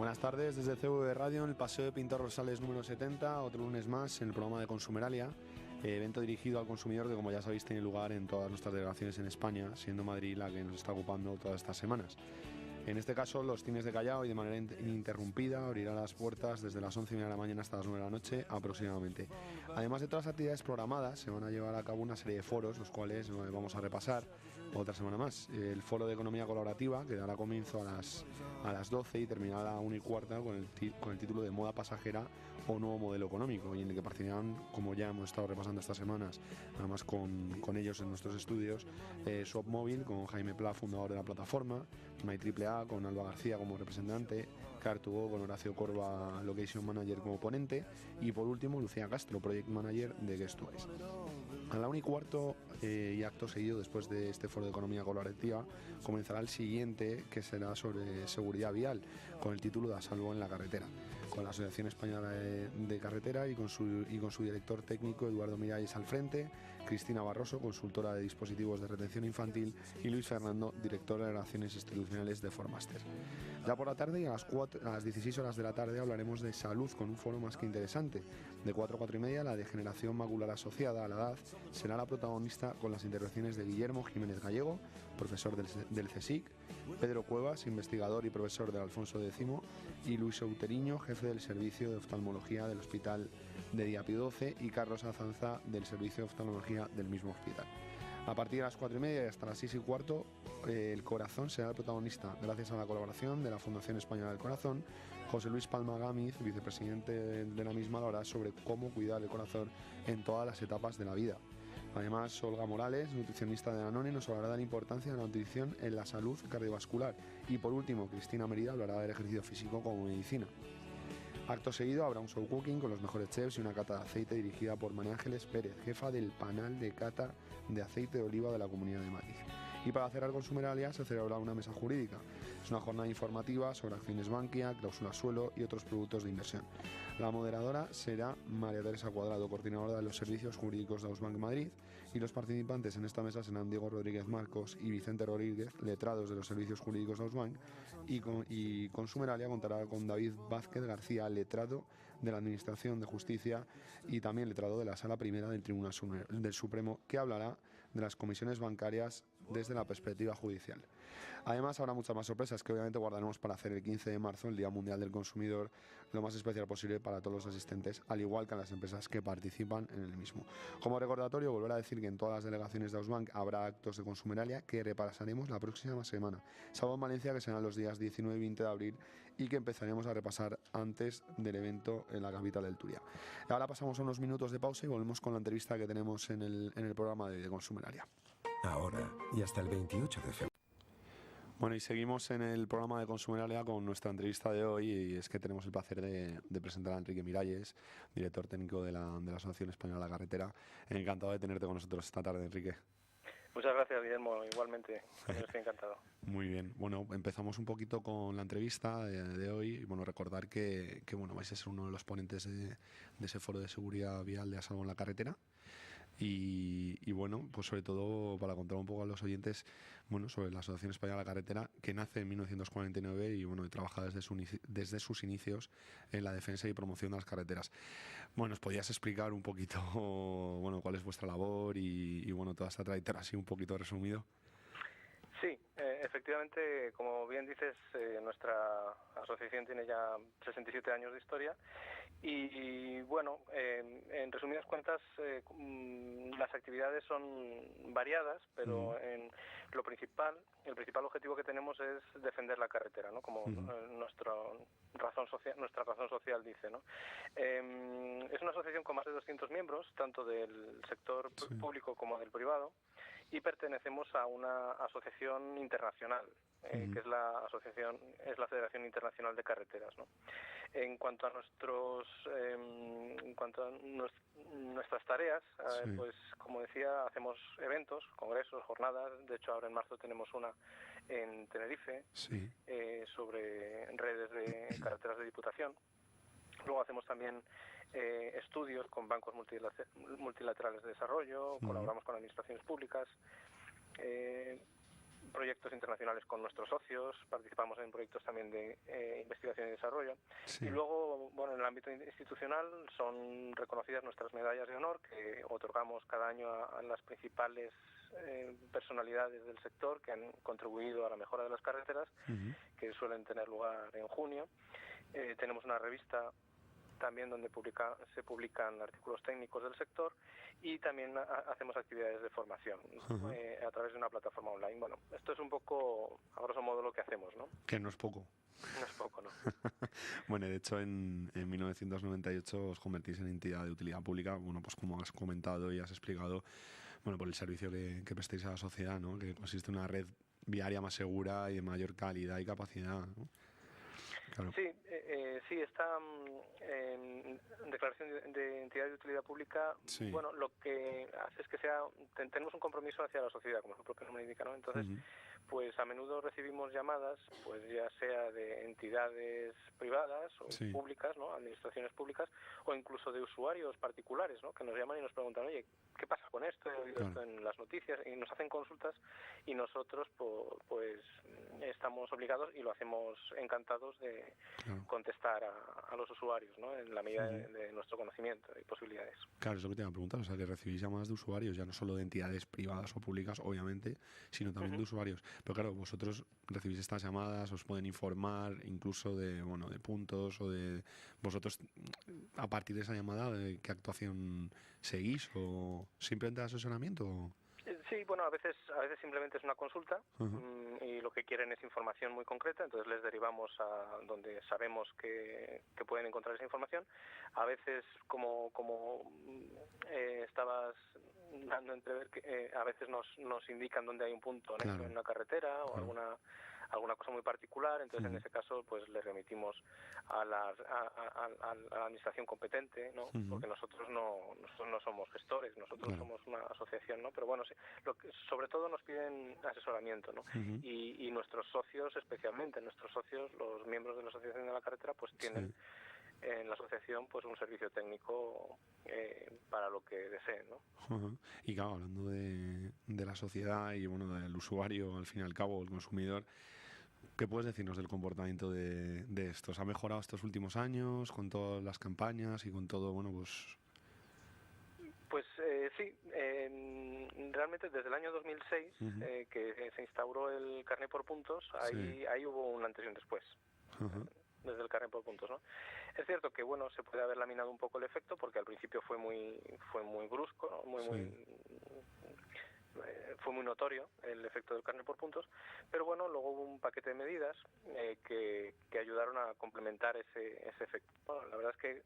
Buenas tardes desde CV Radio en el Paseo de Pintor Rosales número 70, otro lunes más en el programa de Consumeralia, evento dirigido al consumidor que, como ya sabéis, tiene lugar en todas nuestras delegaciones en España, siendo Madrid la que nos está ocupando todas estas semanas. En este caso, los Cines de Callao, y de manera ininterrumpida, abrirá las puertas desde las 11:30 de la mañana hasta las 9 de la noche aproximadamente. Además de todas las actividades programadas, se van a llevar a cabo una serie de foros, los cuales vamos a repasar otra semana más. El foro de economía colaborativa, que dará comienzo a las 12 y terminará a la 1:15 con el título de Moda pasajera o nuevo modelo económico, y en el que participarán, como ya hemos estado repasando estas semanas, además con ellos en nuestros estudios, Swapmóvil, con Jaime Pla, fundador de la plataforma, MyAAA, con Alba García como representante, Car2Go con Horacio Corva, Location Manager como ponente, y por último Lucía Castro, Project Manager de Guestwise. A la 1:15 y acto seguido, después de este foro de economía colaborativa, comenzará el siguiente, que será sobre seguridad vial, con el título de A Salvo en la Carretera, con la Asociación Española de Carretera y con su director técnico Eduardo Miralles al frente, Cristina Barroso, consultora de dispositivos de retención infantil, y Luis Fernando, director de Relaciones Institucionales de Formaster. Ya por la tarde y a las 16 horas de la tarde hablaremos de salud con un foro más que interesante. De 4 a 4:30, la degeneración macular asociada a la edad será la protagonista, con las intervenciones de Guillermo Jiménez Gallego, profesor del CSIC, Pedro Cuevas, investigador y profesor del Alfonso X, y Luis Outeriño, jefe del servicio de oftalmología del Hospital de Día Pío XII, y Carlos Azanza, del servicio de oftalmología del mismo hospital. A partir de las 4:30 y hasta las 6:15, el corazón será el protagonista, gracias a la colaboración de la Fundación Española del Corazón. José Luis Palma Gámez, vicepresidente de la misma, hablará sobre cómo cuidar el corazón en todas las etapas de la vida. Además, Olga Morales, nutricionista de Danone, nos hablará de la importancia de la nutrición en la salud cardiovascular. Y por último, Cristina Merida hablará del ejercicio físico como medicina. Acto seguido habrá un show cooking con los mejores chefs y una cata de aceite dirigida por María Ángeles Pérez, jefa del panel de cata de aceite de oliva de la Comunidad de Madrid. Y para cerrar Consumeralia se celebrará una mesa jurídica. Es una jornada informativa sobre acciones Bankia, cláusulas suelo y otros productos de inversión. La moderadora será María Teresa Cuadrado, coordinadora de los servicios jurídicos de Ausbank Madrid, y los participantes en esta mesa serán Diego Rodríguez Marcos y Vicente Rodríguez, letrados de los servicios jurídicos de Ausbank, y Consumeralia contará con David Vázquez García, letrado de la Administración de Justicia y también letrado de la Sala Primera del Tribunal del Supremo, que hablará de las comisiones bancarias desde la perspectiva judicial. Además, habrá muchas más sorpresas que obviamente guardaremos para hacer el 15 de marzo, el Día Mundial del Consumidor, lo más especial posible para todos los asistentes, al igual que a las empresas que participan en el mismo. Como recordatorio, volver a decir que en todas las delegaciones de Ausbank habrá actos de Consumeralia que repasaremos la próxima semana, salvo en Valencia, que serán los días 19 y 20 de abril, y que empezaremos a repasar antes del evento en la capital del Turia. Ahora pasamos a unos minutos de pausa y volvemos con la entrevista que tenemos en el programa de Consumeralia. Ahora y hasta el 28 de febrero. Bueno, y seguimos en el programa de Consumeralia con nuestra entrevista de hoy, y es que tenemos el placer de presentar a Enrique Miralles, director técnico de la Asociación Española de la Carretera. Encantado de tenerte con nosotros esta tarde, Enrique. Muchas gracias, Guillermo. Igualmente, estoy encantado. Muy bien. Bueno, empezamos un poquito con la entrevista de hoy. Y bueno, recordar que bueno, vais a ser uno de los ponentes de ese foro de seguridad vial de A Salvo en la Carretera. Y bueno, pues sobre todo para contar un poco a los oyentes, bueno, sobre la Asociación Española de la Carretera, que nace en 1949 y bueno, trabaja desde sus inicios en la defensa y promoción de las carreteras. Bueno, ¿os podías explicar un poquito, bueno, cuál es vuestra labor y bueno, toda esta trayectoria así un poquito resumido? Sí, efectivamente, como bien dices, nuestra asociación tiene ya 67 años de historia y bueno, en resumidas cuentas, las actividades son variadas, pero en el principal objetivo que tenemos es defender la carretera, ¿no? Como nuestra razón social dice, ¿no? Es una asociación con más de 200 miembros, tanto del sector público como del privado, y pertenecemos a una asociación internacional, que es la Federación Internacional de Carreteras, ¿no? En cuanto a nuestras tareas, pues como decía, hacemos eventos, congresos, jornadas. De hecho, ahora en marzo tenemos una en Tenerife sobre redes de carreteras de Diputación. Luego hacemos también estudios con bancos multilaterales de desarrollo, colaboramos con administraciones públicas. proyectos internacionales con nuestros socios, participamos en proyectos también de investigación y desarrollo. Sí. Y luego, bueno, en el ámbito institucional son reconocidas nuestras medallas de honor que otorgamos cada año a las principales personalidades del sector que han contribuido a la mejora de las carreteras, que suelen tener lugar en junio. Tenemos una revista también donde se publican artículos técnicos del sector y también hacemos actividades de formación a través de una plataforma online. Bueno, esto es un poco, a grosso modo, lo que hacemos, ¿no? Que no es poco. No es poco, ¿no? Bueno, de hecho, en 1998 os convertís en entidad de utilidad pública, bueno, pues como has comentado y has explicado, bueno, por el servicio que prestéis a la sociedad, ¿no? Que consiste en una red viaria más segura y de mayor calidad y capacidad, ¿no? Claro. Sí, esta declaración de entidad de utilidad pública, Sí. bueno, lo que hace es que tenemos un compromiso hacia la sociedad, como su propio nombre indica, ¿no? Entonces, pues a menudo recibimos llamadas, pues ya sea de entidades privadas o públicas, ¿no? Administraciones públicas, o incluso de usuarios particulares, ¿no? Que nos llaman y nos preguntan, oye, ¿qué pasa con esto? He oído esto en las noticias, y nos hacen consultas y nosotros, pues estamos obligados y lo hacemos encantados de contestar a los usuarios, ¿no? En la medida de nuestro conocimiento y posibilidades. Claro, es lo que te iba a preguntar, o sea, que recibís llamadas de usuarios, ya no solo de entidades privadas o públicas, obviamente, sino también de usuarios. Pero claro, vosotros recibís estas llamadas, os pueden informar incluso de, bueno, de puntos o de vosotros, a partir de esa llamada, de qué actuación seguís o simplemente asesoramiento. Sí, bueno, a veces simplemente es una consulta y lo que quieren es información muy concreta, entonces les derivamos a donde sabemos que pueden encontrar esa información. A veces, como estabas dando a entrever, que a veces nos indican dónde hay un punto en una carretera o alguna cosa muy particular, entonces en ese caso pues le remitimos a la administración competente, ¿no? Porque nosotros no somos gestores, nosotros somos una asociación, ¿no? Pero bueno, sí, sobre todo nos piden asesoramiento, ¿no? Y nuestros socios, especialmente nuestros socios, los miembros de la Asociación de la Carretera, pues tienen en la asociación pues un servicio técnico para lo que deseen, ¿no? Y claro, hablando de la sociedad y bueno, del usuario, al fin y al cabo, el consumidor, ¿qué puedes decirnos del comportamiento de estos? ¿Ha mejorado estos últimos años con todas las campañas y con todo, bueno, pues...? Pues sí, realmente desde el año 2006 que se instauró el carné por puntos, ahí hubo un antes y un después. Desde el carné por puntos, ¿no? Es cierto que bueno, se puede haber laminado un poco el efecto porque al principio fue muy brusco, ¿no? Fue muy notorio el efecto del carné por puntos, pero bueno, luego hubo un paquete de medidas que ayudaron a complementar ese efecto. Bueno, la verdad es que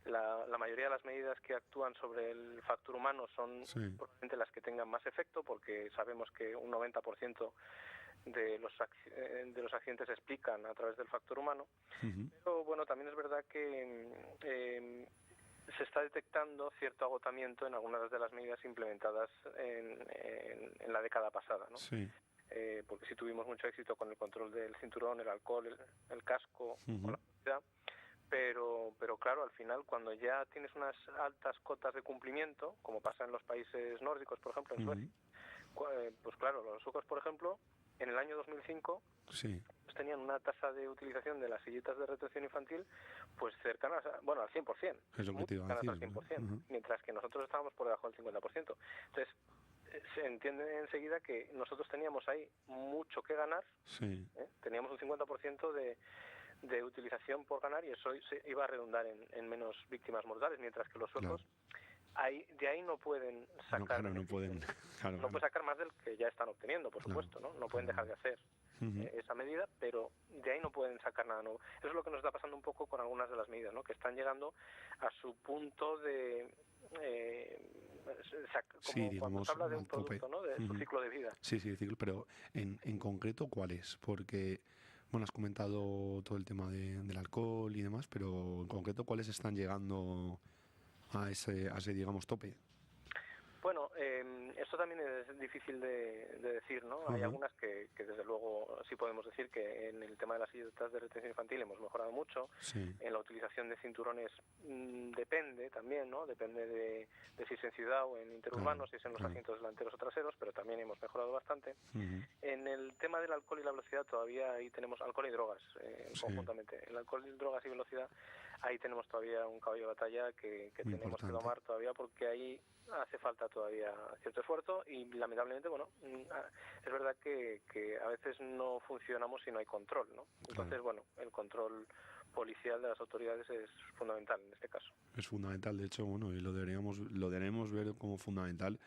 la mayoría de las medidas que actúan sobre el factor humano son probablemente las que tengan más efecto, porque sabemos que un 90% de los accidentes se explican a través del factor humano. Pero bueno, también es verdad que se está detectando cierto agotamiento en algunas de las medidas implementadas en la década pasada, ¿no? Porque sí tuvimos mucho éxito con el control del cinturón, el alcohol, el casco, con la velocidad. Pero claro, al final, cuando ya tienes unas altas cotas de cumplimiento, como pasa en los países nórdicos, por ejemplo, en Suecia, pues claro, los suecos, por ejemplo, en el año 2005 pues tenían una tasa de utilización de las sillitas de retención infantil pues cercanas al 100%. Es lo que te iba a decir, al 100%, mientras que nosotros estábamos por debajo del 50%. Entonces, se entiende enseguida que nosotros teníamos ahí mucho que ganar. Teníamos un 50% de utilización por ganar y eso se iba a redundar en menos víctimas mortales, mientras que los suecos de ahí no pueden sacar no pueden sacar más del que ya están obteniendo, por supuesto, no pueden dejar de hacer esa medida, pero de ahí no pueden sacar nada nuevo. Eso es lo que nos está pasando un poco con algunas de las medidas, ¿no? Que están llegando a su punto de digamos, cuando se habla de un producto, ¿no? De su ciclo de vida. Ciclo, pero en concreto, ¿cuál es? Porque bueno, has comentado todo el tema del alcohol y demás, pero en concreto, ¿cuáles están llegando a ese digamos, tope? Bueno, Esto también es difícil de decir, ¿no? Hay algunas que desde luego sí podemos decir que en el tema de las silletas de retención infantil hemos mejorado mucho. Sí. En la utilización de cinturones depende también, ¿no? Depende de si es en ciudad o en interurbanos, si es en los asientos delanteros o traseros, pero también hemos mejorado bastante. En el tema del alcohol y la velocidad todavía ahí tenemos alcohol y drogas conjuntamente. El alcohol, drogas y velocidad, ahí tenemos todavía un caballo de batalla que tenemos que domar todavía, porque ahí hace falta todavía cierto esfuerzo y lamentablemente, bueno, es verdad que a veces no funcionamos si no hay control, ¿no? Entonces, bueno, el control policial de las autoridades es fundamental en este caso. Es fundamental, de hecho, bueno, y lo debemos ver como fundamental,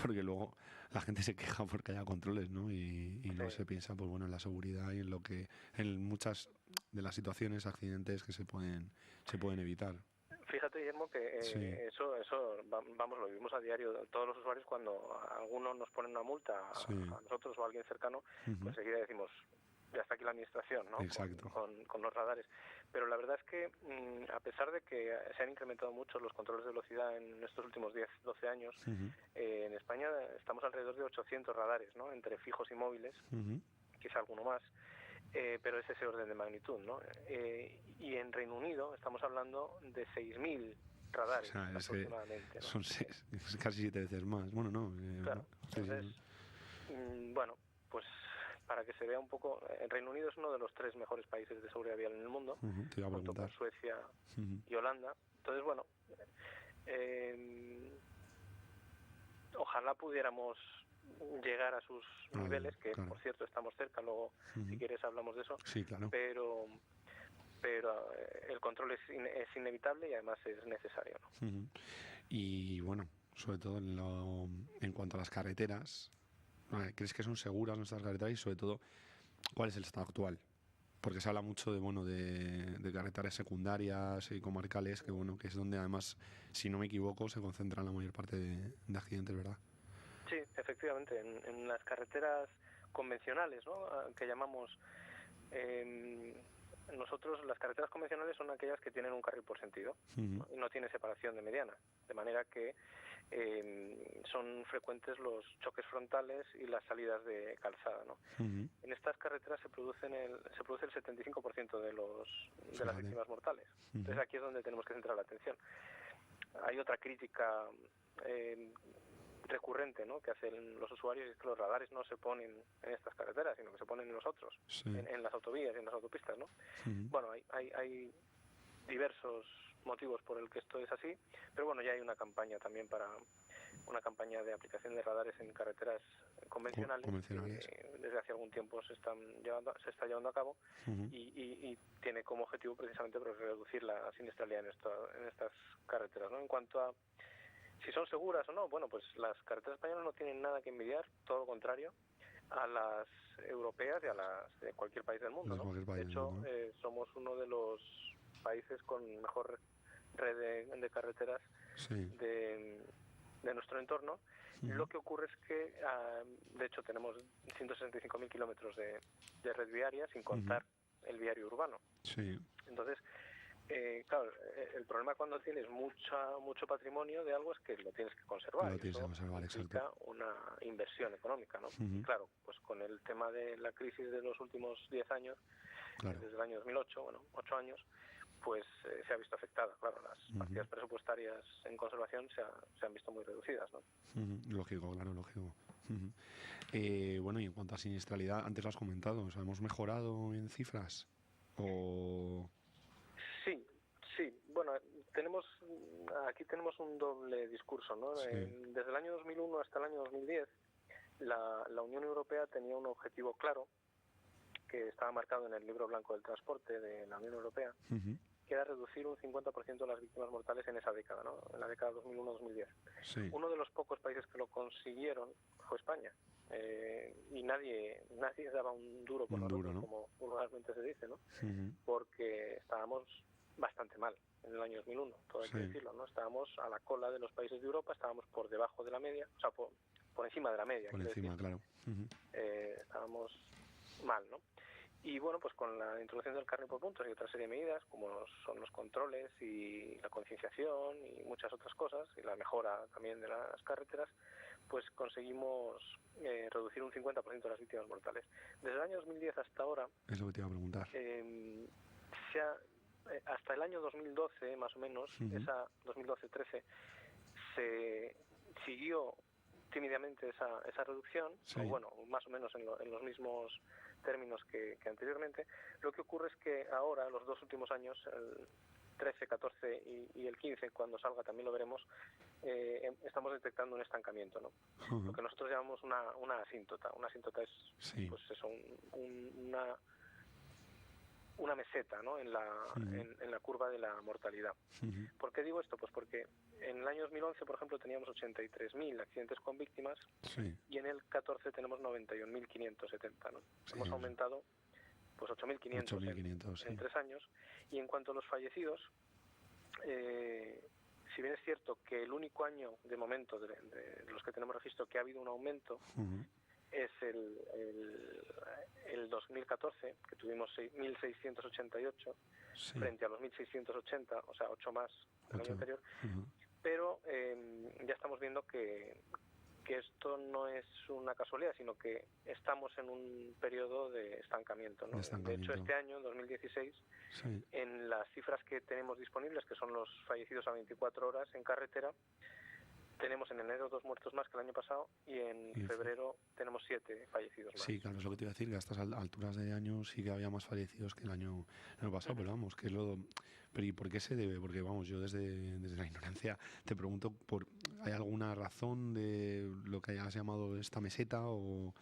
porque luego la gente se queja porque haya controles, ¿no? Y no se piensa, pues bueno, en la seguridad y en muchas de las situaciones, accidentes que se pueden evitar. Fíjate, Guillermo, que eso vamos, lo vivimos a diario. Todos los usuarios, cuando alguno nos pone una multa a nosotros o a alguien cercano, pues enseguida decimos, ya está aquí la administración, ¿no? Exacto. Con los radares. Pero la verdad es que, a pesar de que se han incrementado mucho los controles de velocidad en estos últimos 10, 12 años, en España estamos alrededor de 800 radares, ¿no? Entre fijos y móviles, quizá alguno más. Pero es ese orden de magnitud, ¿no? Y en Reino Unido estamos hablando de 6.000 radares, o sea, aproximadamente, ¿no? Son casi 7 veces más. Bueno, no. Claro. Entonces, bueno, pues para que se vea un poco, el Reino Unido es uno de los 3 mejores países de seguridad vial en el mundo, te iba a junto con Suecia y Holanda. Entonces, bueno, ojalá pudiéramos llegar a sus niveles, que por cierto estamos cerca, luego si quieres hablamos de eso, claro. pero el control es inevitable y además es necesario, ¿no? Y bueno, sobre todo en cuanto a las carreteras, ¿crees que son seguras nuestras carreteras? Y sobre todo, ¿cuál es el estado actual? Porque se habla mucho de carreteras secundarias y comarcales, que es donde además, si no me equivoco, se concentran la mayor parte de accidentes, ¿verdad? Sí, efectivamente, en las carreteras convencionales, ¿no? Que llamamos, nosotros las carreteras convencionales son aquellas que tienen un carril por sentido, ¿no? Y no tiene separación de mediana, de manera que son frecuentes los choques frontales y las salidas de calzada, ¿no? En estas carreteras se produce el 75% de las víctimas mortales. Entonces aquí es donde tenemos que centrar la atención. Hay otra crítica recurrente, ¿no?, que hacen los usuarios, es que los radares no se ponen en estas carreteras, sino que se ponen en los otros, en las autovías y en las autopistas, ¿no? Bueno, hay diversos motivos por el que esto es así, pero bueno, ya hay una campaña también una campaña de aplicación de radares en carreteras convencionales. Que desde hace algún tiempo se está llevando a cabo y tiene como objetivo precisamente reducir la siniestralidad en estas carreteras, ¿no? En cuanto a si son seguras o no, bueno, pues las carreteras españolas no tienen nada que envidiar, todo lo contrario, a las europeas y a las de cualquier país del mundo, ¿no? De hecho, somos uno de los países con mejor red de carreteras de nuestro entorno. Lo que ocurre es que, de hecho, tenemos 165.000 kilómetros de red viaria, sin contar el viario urbano. Entonces, claro, el problema cuando tienes mucho patrimonio de algo es que lo tienes que conservar. Eso implica una inversión económica, ¿no? Y claro, pues con el tema de la crisis de los últimos 10 años, desde el año 2008, 8 años, pues se ha visto afectada. Claro, las partidas presupuestarias en conservación se han visto muy reducidas, ¿no? Lógico, claro, lógico. Bueno, y en cuanto a siniestralidad, antes lo has comentado, o sea, ¿hemos mejorado en cifras? Sí, bueno, aquí tenemos un doble discurso, ¿no? Desde el año 2001 hasta el año 2010, la Unión Europea tenía un objetivo claro, que estaba marcado en el Libro Blanco del Transporte de la Unión Europea, que era reducir un 50% las víctimas mortales en esa década, ¿no? En la década 2001-2010. Uno de los pocos países que lo consiguieron fue España. Y nadie daba un duro por nosotros, ¿no?, como vulgarmente se dice, ¿no? Porque estábamos bastante mal en el año 2001, todo hay que decirlo, ¿no? Estábamos a la cola de los países de Europa, estábamos por debajo de la media, o sea, por encima de la media. Por encima, claro. Estábamos mal, ¿no? Y bueno, pues con la introducción del carnet por puntos y otra serie de medidas, como son los controles y la concienciación y muchas otras cosas, y la mejora también de las carreteras, pues conseguimos reducir un 50% las víctimas mortales. Desde el año 2010 hasta ahora, Eso que te iba a preguntar. hasta el año 2012, más o menos, esa 2012-13, se siguió tímidamente esa reducción, Sí. o bueno, más o menos en los mismos términos que anteriormente. Lo que ocurre es que ahora, los 2 últimos años, el 13, 14 y el 15, cuando salga también lo veremos, estamos detectando un estancamiento, ¿no? Lo que nosotros llamamos una asíntota. Una asíntota es, Sí. pues eso, una meseta, ¿no? en la curva de la mortalidad. ¿Por qué digo esto? Pues porque en el año 2011, por ejemplo, teníamos 83.000 accidentes con víctimas, Sí. y en el 14 tenemos 91.570, ¿no? Sí. Hemos aumentado pues 8.500 8.500, en 3 años. Y en cuanto a los fallecidos, si bien es cierto que el único año de momento de los que tenemos registro que ha habido un aumento es el 2014, que tuvimos 1.688 Sí. frente a los 1.680, o sea, 8 más del año anterior, pero ya estamos viendo que esto no es una casualidad, sino que estamos en un periodo de estancamiento, ¿no? De hecho, este año, en 2016, Sí. en las cifras que tenemos disponibles, que son los fallecidos a 24 horas en carretera, tenemos en enero 2 muertos más que el año pasado, y en febrero tenemos 7 fallecidos más. Sí, claro, es lo que te iba a decir, que a estas alturas de año sí que había más fallecidos que el año pasado, pero vamos, que es lo... Pero ¿y por qué se debe? Porque vamos, yo desde la ignorancia te pregunto, ¿hay alguna razón de lo que hayas llamado esta meseta o...?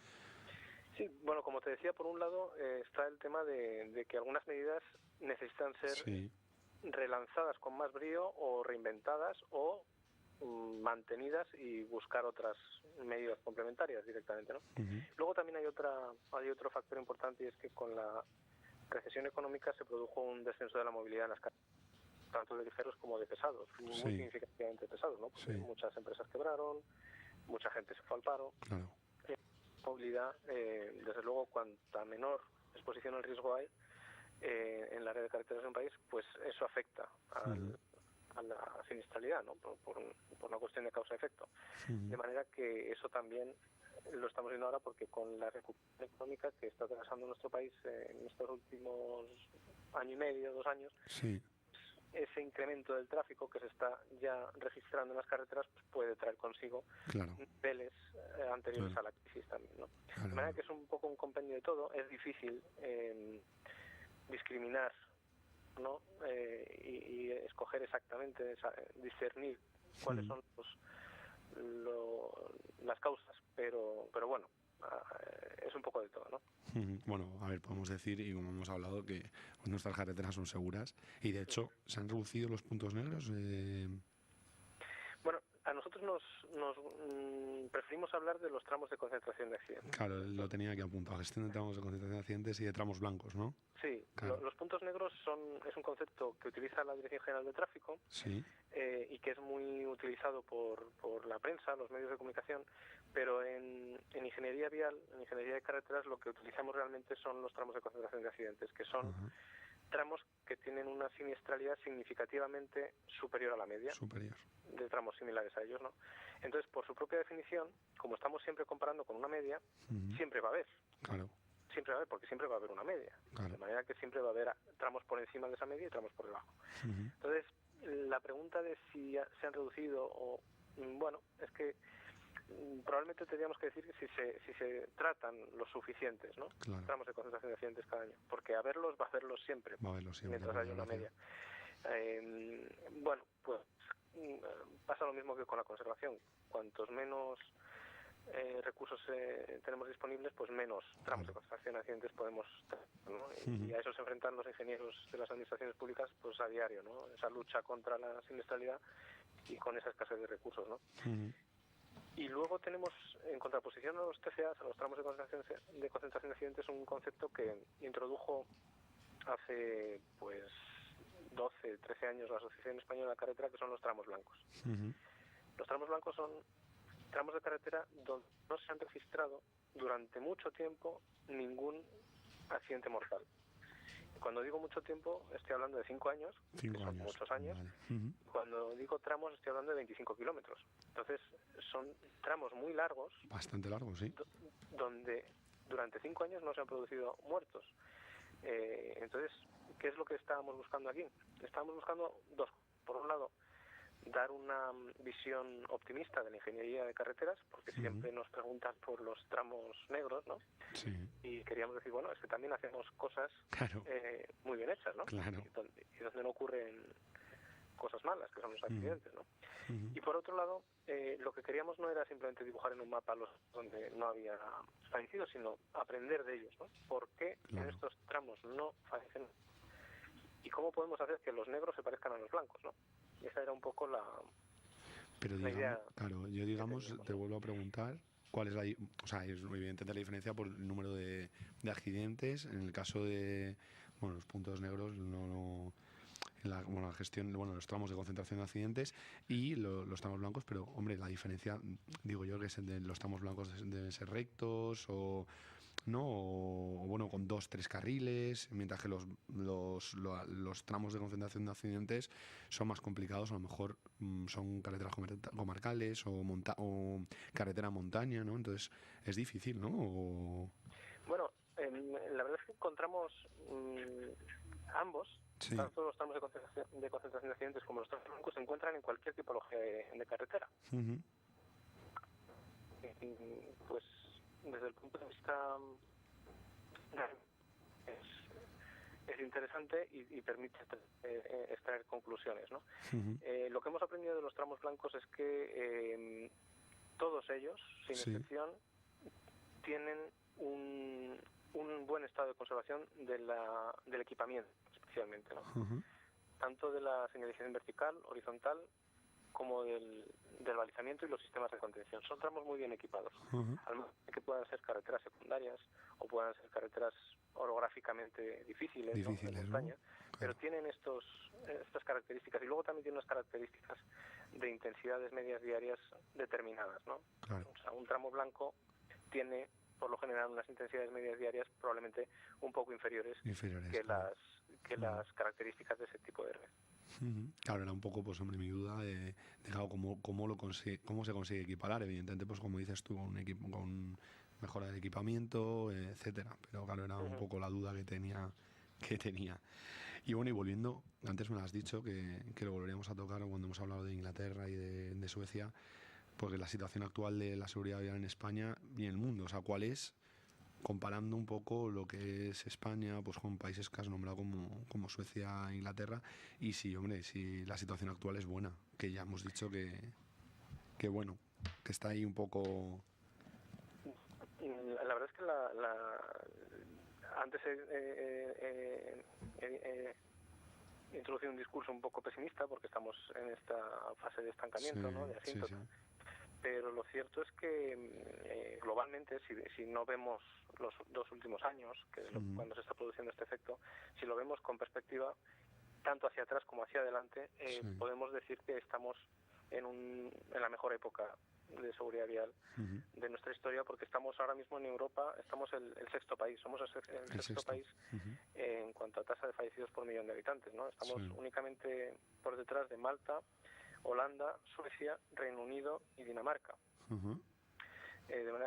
Sí, bueno, como te decía, por un lado está el tema de que algunas medidas necesitan ser relanzadas con más brío, o reinventadas, o mantenidas y buscar otras medidas complementarias directamente, ¿no? Luego también hay otro factor importante, y es que con la recesión económica se produjo un descenso de la movilidad en las carreteras, tanto de ligeros como de pesados, muy significativamente pesados, ¿no? Porque muchas empresas quebraron, mucha gente se fue al paro. Claro. Movilidad, desde luego, cuanta menor exposición al riesgo hay en la red de carreteras de un país, pues eso afecta a la siniestralidad, ¿no? Por una cuestión de causa-efecto. De manera que eso también lo estamos viendo ahora, porque con la recuperación económica que está atravesando nuestro país en estos últimos año y medio, 2 años, ese incremento del tráfico que se está ya registrando en las carreteras, pues puede traer consigo niveles anteriores a la crisis también, ¿no? De manera que es un poco un compendio de todo. Es difícil discriminar, ¿no? Y escoger exactamente, discernir cuáles son las causas, pero bueno, es un poco de todo, ¿no? Bueno, a ver, podemos decir, y como hemos hablado, que nuestras carreteras son seguras, y de hecho se han reducido los puntos negros. Bueno, a nosotros nos preferimos hablar de los tramos de concentración de accidentes. Claro, lo tenía aquí apuntado: gestión de tramos de concentración de accidentes y de tramos blancos, ¿no? Sí, claro. Los puntos negros es un concepto que utiliza la Dirección General de Tráfico, y que es muy utilizado por la prensa, los medios de comunicación, pero en ingeniería vial, en ingeniería de carreteras, lo que utilizamos realmente son los tramos de concentración de accidentes, que son tramos que tienen una siniestralidad significativamente superior a la media de tramos similares a ellos, ¿no? Entonces, por su propia definición, como estamos siempre comparando con una media, siempre va a haber. Siempre va a haber, porque siempre va a haber una media. De manera que siempre va a haber tramos por encima de esa media y tramos por debajo. Entonces, la pregunta de si se han reducido o... Bueno, es que probablemente tendríamos que decir que si se tratan los suficientes, ¿no? Tramos de concentración de accidentes cada año, porque va a haberlos siempre, mientras haya una media. Bueno, pues pasa lo mismo que con la conservación. Cuantos menos recursos tenemos disponibles, pues menos tramos de concentración de accidentes podemos tener, ¿no? Y a eso se enfrentan los ingenieros de las administraciones públicas, pues a diario, ¿no? Esa lucha contra la siniestralidad y con esa escasez de recursos, ¿no? Y luego tenemos, en contraposición a los TCAs, a los tramos de concentración de accidentes, un concepto que introdujo hace pues 12, 13 años la Asociación Española de Carretera, que son los tramos blancos. Los tramos blancos son tramos de carretera donde no se han registrado durante mucho tiempo ningún accidente mortal. Cuando digo mucho tiempo, estoy hablando de 5 años, que son muchos años. Vale. Cuando digo tramos, estoy hablando de 25 kilómetros. Entonces, son tramos muy largos. Bastante largos, sí. Donde durante 5 años no se han producido muertos. Entonces, ¿qué es lo que estábamos buscando aquí? Estábamos buscando dos. Por un lado, dar una visión optimista de la ingeniería de carreteras, porque siempre nos preguntan por los tramos negros, ¿no? Sí. Y queríamos decir, bueno, es que también hacemos cosas muy bien hechas, ¿no? Claro. Y donde no ocurren cosas malas, que son los accidentes, ¿no? Y por otro lado, lo que queríamos no era simplemente dibujar en un mapa los donde no había fallecidos, sino aprender de ellos, ¿no? ¿Por qué en estos tramos no fallecen? ¿Y cómo podemos hacer que los negros se parezcan a los blancos, ¿no? Y esa era un poco la idea. Claro, yo digamos, te vuelvo a preguntar, ¿cuál es o sea, es evidente la diferencia por el número de accidentes? En el caso de, los puntos negros, la gestión, los tramos de concentración de accidentes y los tramos blancos, pero, hombre, la diferencia, digo yo, que es de los tramos blancos deben ser rectos o... ¿no? O con 2-3 carriles, mientras que los tramos de concentración de accidentes son más complicados, a lo mejor son carreteras comarcales o carretera montaña, ¿no? Entonces es difícil, ¿no? Bueno, la verdad es que encontramos ambos, tanto los tramos de concentración de accidentes como los tramos blancos se encuentran en cualquier tipología de carretera. Pues desde el punto de vista es interesante y permite extraer conclusiones, ¿no? Lo que hemos aprendido de los tramos blancos es que todos ellos, sin excepción, tienen un buen estado de conservación del equipamiento, especialmente, ¿no? Tanto de la señalización vertical, horizontal, como del balizamiento y los sistemas de contención. Son tramos muy bien equipados. Al menos que puedan ser carreteras secundarias o puedan ser carreteras orográficamente difíciles, ¿no? De montaña, pero tienen estas características y luego también tienen unas características de intensidades medias diarias determinadas, ¿no? O sea, un tramo blanco tiene por lo general unas intensidades medias diarias probablemente un poco inferiores que las características de ese tipo de red. Claro, era un poco, pues, hombre, mi duda de cómo se consigue equiparar, evidentemente, pues como dices tú, con mejora del equipamiento, etcétera. Pero claro, era un poco la duda que tenía. Y bueno, y volviendo, antes me lo has dicho que lo volveríamos a tocar cuando hemos hablado de Inglaterra y de Suecia, porque la situación actual de la seguridad vial en España y en el mundo, o sea, ¿cuál es? Comparando un poco lo que es España pues con países que has nombrado como Suecia e Inglaterra, y si la situación actual es buena, que ya hemos dicho que bueno, que está ahí un poco... La verdad es que antes he introducido un discurso un poco pesimista porque estamos en esta fase de estancamiento, ¿no? De asíntota. Pero lo cierto es que globalmente, si no vemos los 2 últimos años, que es cuando se está produciendo este efecto, si lo vemos con perspectiva, tanto hacia atrás como hacia adelante, podemos decir que estamos en la mejor época de seguridad vial de nuestra historia, porque estamos ahora mismo en Europa, estamos el sexto país, somos el sexto país en cuanto a tasa de fallecidos por millón de habitantes, ¿no? Estamos únicamente por detrás de Malta, Holanda, Suecia, Reino Unido y Dinamarca.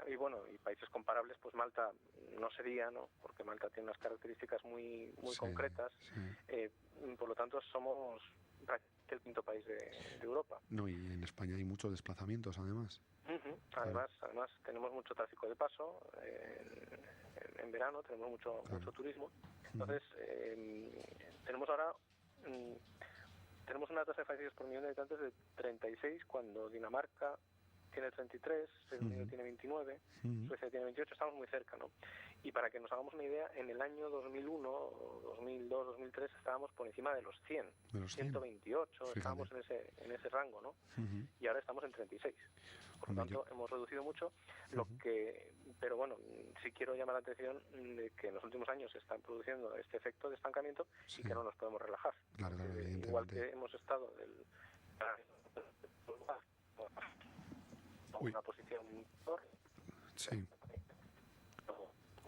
Y países comparables, pues Malta no sería, ¿no? Porque Malta tiene unas características muy concretas. Por lo tanto, somos prácticamente el quinto país de Europa. No, y en España hay muchos desplazamientos, además. Además, tenemos mucho tráfico de paso. En verano tenemos mucho turismo. Entonces, tenemos ahora... tenemos una tasa de fallecidos por millón de habitantes de 36, cuando Dinamarca tiene 33, Reino Unido tiene 29, Suecia tiene 28, estamos muy cerca, ¿no? Y para que nos hagamos una idea, en el año 2001, 2002, 2003 estábamos por encima de los 100, 128, fíjate. Estábamos en ese rango, ¿no? Y ahora estamos en 36. Por lo tanto, hemos reducido mucho, pero bueno, sí quiero llamar la atención de que en los últimos años se está produciendo este efecto de estancamiento y que no nos podemos relajar. Claro, igual que hemos estado una posición... Sí.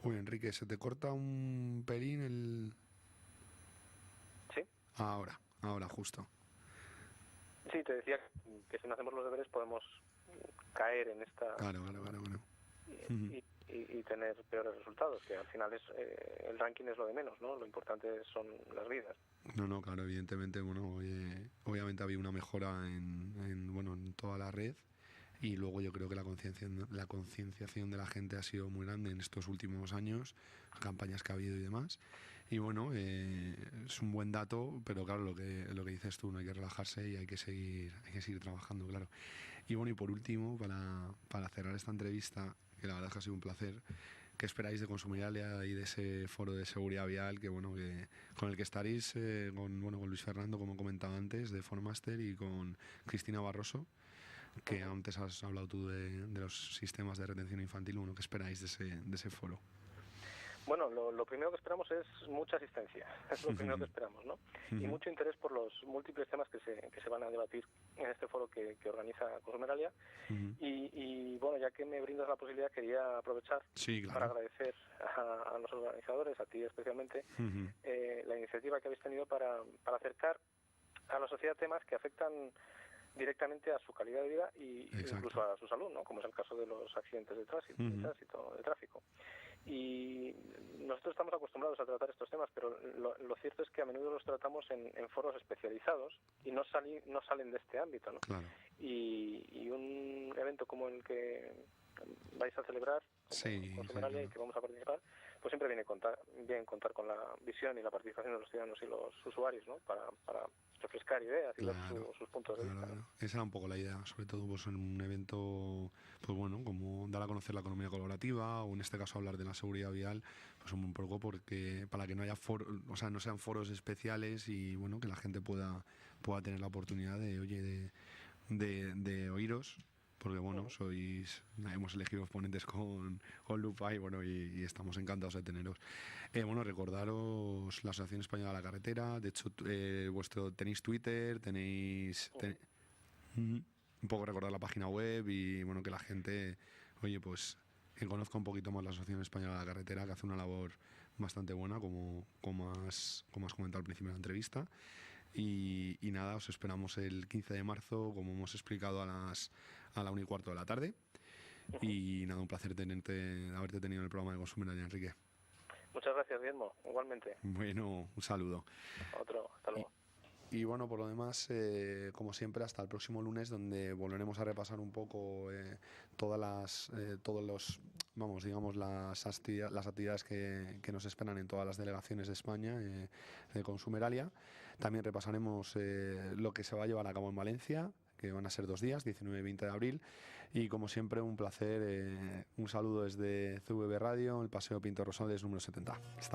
Uy, Enrique, se te corta un pelín Ahora justo. Sí, te decía que si no hacemos los deberes podemos caer en esta... Claro. Y tener peores resultados, que al final es el ranking es lo de menos, ¿no? Lo importante son las vidas. No, claro, evidentemente, bueno, obviamente había una mejora en toda la red, y luego yo creo que la concienciación de la gente ha sido muy grande en estos últimos años, campañas que ha habido y demás. Y bueno, es un buen dato, pero claro, lo que dices tú, no hay que relajarse y hay que seguir trabajando, claro. Y bueno, y por último, para cerrar esta entrevista, que la verdad es que ha sido un placer, ¿qué esperáis de Consumeralia y de ese foro de seguridad vial con el que estaréis con Luis Fernando, como comentaba antes, de Formaster, y con Cristina Barroso, que antes has hablado tú de los sistemas de retención infantil? Bueno, ¿qué esperáis de ese foro? Bueno, lo primero que esperamos es mucha asistencia, es lo primero que esperamos, ¿no? Y mucho interés por los múltiples temas que se van a debatir en este foro que organiza Consumeralia. Y bueno, ya que me brindas la posibilidad, quería aprovechar para agradecer a los organizadores, a ti especialmente, la iniciativa que habéis tenido para acercar a la sociedad temas que afectan directamente a su calidad de vida y incluso a su salud, ¿no? Como es el caso de los accidentes de tráfico. Y nosotros estamos acostumbrados a tratar estos temas, pero lo cierto es que a menudo los tratamos en foros especializados y no salen de este ámbito, ¿no? Claro. Y un evento como el que vais a celebrar con Consumeralia y que vamos a participar, pues siempre viene bien contar con la visión y la participación de los ciudadanos y los usuarios, ¿no? Para refrescar ideas y ver sus puntos de vista, ¿no? Esa era un poco la idea, sobre todo pues en un evento, pues bueno, como dar a conocer la economía colaborativa, o en este caso hablar de la seguridad vial, pues un poco porque para que no haya no sean foros especiales, y bueno, que la gente pueda tener la oportunidad de oíros, porque bueno, hemos elegido ponentes con lupa, y bueno, y estamos encantados de teneros. Bueno, recordaros la Asociación Española de la Carretera. De hecho, tenéis Twitter, un poco recordar la página web, y bueno, que la gente, pues que conozca un poquito más la Asociación Española de la Carretera, que hace una labor bastante buena, como has comentado al principio de la entrevista. Y nada, os esperamos el 15 de marzo, como hemos explicado, a la 1:15 de la tarde. Y nada, un placer haberte tenido en el programa de Consumeralia, Enrique. Muchas gracias, Guillermo, igualmente. Bueno, un saludo. Hasta luego. Y bueno, por lo demás, como siempre, hasta el próximo lunes, donde volveremos a repasar un poco las actividades que nos esperan en todas las delegaciones de España de Consumeralia. También repasaremos lo que se va a llevar a cabo en Valencia, que van a ser 2 días, 19 y 20 de abril. Y como siempre, un placer. Un saludo desde CVB Radio, el Paseo Pintor Rosales número 70.